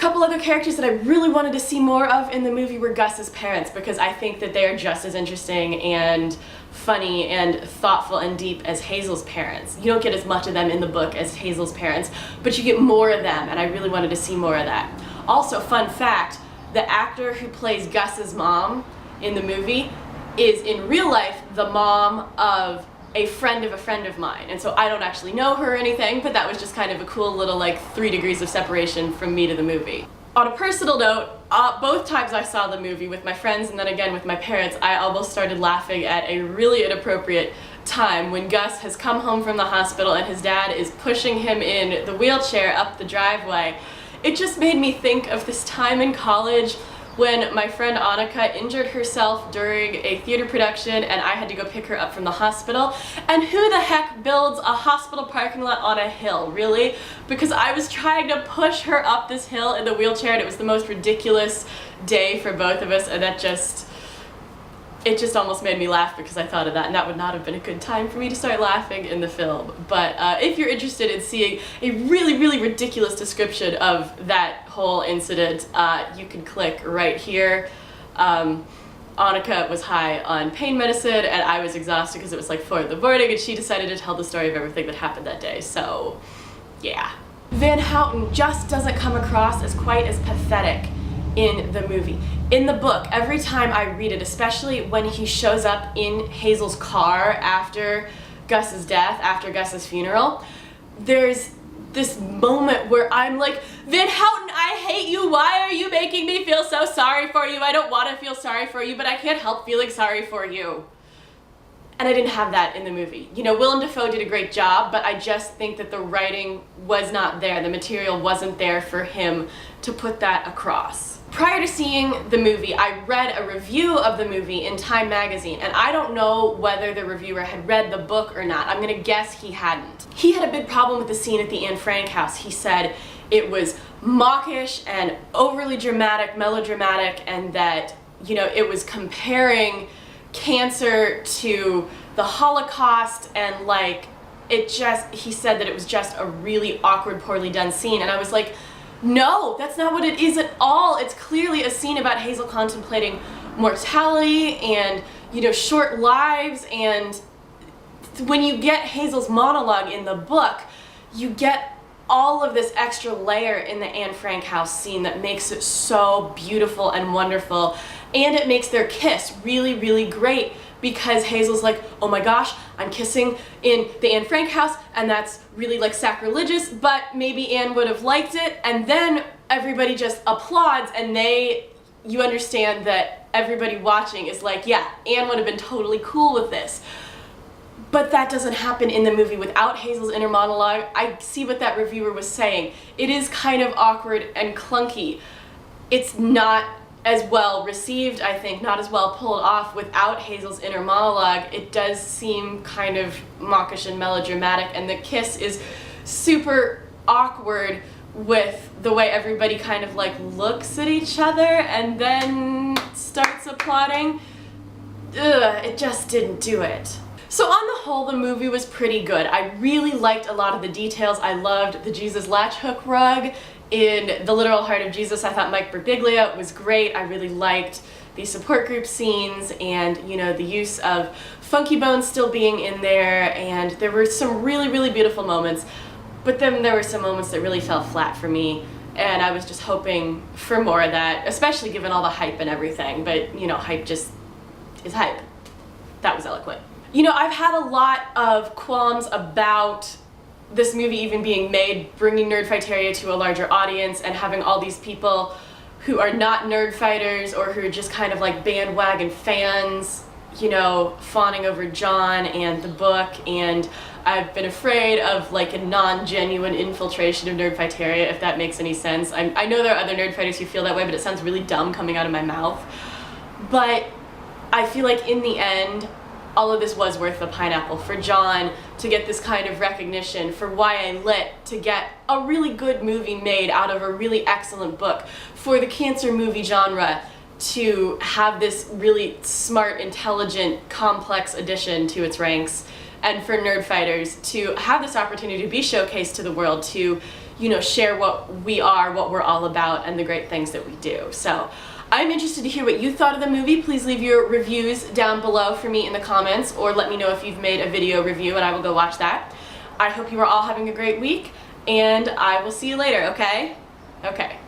couple other characters that I really wanted to see more of in the movie were Gus's parents, because I think that they are just as interesting and funny and thoughtful and deep as Hazel's parents. You don't get as much of them in the book as Hazel's parents, but you get more of them, and I really wanted to see more of that. Also, fun fact, the actor who plays Gus's mom in the movie is in real life the mom of a friend of mine, and so I don't actually know her or anything, but that was just kind of a cool little like 3 degrees of separation from me to the movie. On a personal note, both times I saw the movie with my friends and then again with my parents, I almost started laughing at a really inappropriate time when Gus has come home from the hospital and his dad is pushing him in the wheelchair up the driveway. It just made me think of this time in college when my friend Annika injured herself during a theater production and I had to go pick her up from the hospital. And who the heck builds a hospital parking lot on a hill, really? Because I was trying to push her up this hill in the wheelchair and it was the most ridiculous day for both of us, and it just almost made me laugh because I thought of that, and that would not have been a good time for me to start laughing in the film. But if you're interested in seeing a really, really ridiculous description of that whole incident, you can click right here. Annika was high on pain medicine, and I was exhausted because it was like 4 in the morning, and she decided to tell the story of everything that happened that day, so yeah. Van Houten just doesn't come across as quite as pathetic in the movie. In the book, every time I read it, especially when he shows up in Hazel's car after Gus's death, after Gus's funeral, there's this moment where I'm like, Van Houten, I hate you. Why are you making me feel so sorry for you? I don't want to feel sorry for you, but I can't help feeling sorry for you. And I didn't have that in the movie. You know, Willem Dafoe did a great job, but I just think that the writing was not there. The material wasn't there for him to put that across. Prior to seeing the movie, I read a review of the movie in Time magazine, and I don't know whether the reviewer had read the book or not. I'm gonna guess he hadn't. He had a big problem with the scene at the Anne Frank house. He said it was mawkish and overly dramatic, melodramatic, and that, you know, it was comparing cancer to the Holocaust, and like, he said that it was just a really awkward, poorly done scene, and I was like, no, that's not what it is at all. It's clearly a scene about Hazel contemplating mortality and, you know, short lives, and when you get Hazel's monologue in the book, you get all of this extra layer in the Anne Frank house scene that makes it so beautiful and wonderful, and it makes their kiss really, really great, because Hazel's like, oh my gosh, I'm kissing in the Anne Frank house, and that's really like sacrilegious, but maybe Anne would have liked it, and then everybody just applauds, and you understand that everybody watching is like, yeah, Anne would have been totally cool with this. But that doesn't happen in the movie without Hazel's inner monologue. I see what that reviewer was saying. It is kind of awkward and clunky. It's not as well received, I think, not as well pulled off without Hazel's inner monologue. It does seem kind of mawkish and melodramatic, and the kiss is super awkward with the way everybody kind of like looks at each other and then starts applauding. Ugh, it just didn't do it. So on the whole, the movie was pretty good. I really liked a lot of the details. I loved the Jesus latch hook rug in The Literal Heart of Jesus. I thought Mike Birbiglia was great. I really liked the support group scenes, and, you know, the use of Funky Bones still being in there, and there were some really, really beautiful moments, but then there were some moments that really fell flat for me, and I was just hoping for more of that, especially given all the hype and everything. But, you know, hype just is hype. That was eloquent. You know, I've had a lot of qualms about this movie even being made, bringing Nerdfighteria to a larger audience, and having all these people who are not nerd fighters or who are just kind of like bandwagon fans, you know, fawning over John and the book, and I've been afraid of like a non-genuine infiltration of Nerdfighteria, if that makes any sense. I know there are other nerdfighters who feel that way, but it sounds really dumb coming out of my mouth. But I feel like in the end, all of this was worth the pineapple for John to get this kind of recognition, for YA Lit to get a really good movie made out of a really excellent book, for the cancer movie genre to have this really smart, intelligent, complex addition to its ranks, and for nerd fighters to have this opportunity to be showcased to the world, to, you know, share what we are, what we're all about, and the great things that we do. So I'm interested to hear what you thought of the movie. Please leave your reviews down below for me in the comments, or let me know if you've made a video review and I will go watch that. I hope you are all having a great week, and I will see you later, okay? Okay.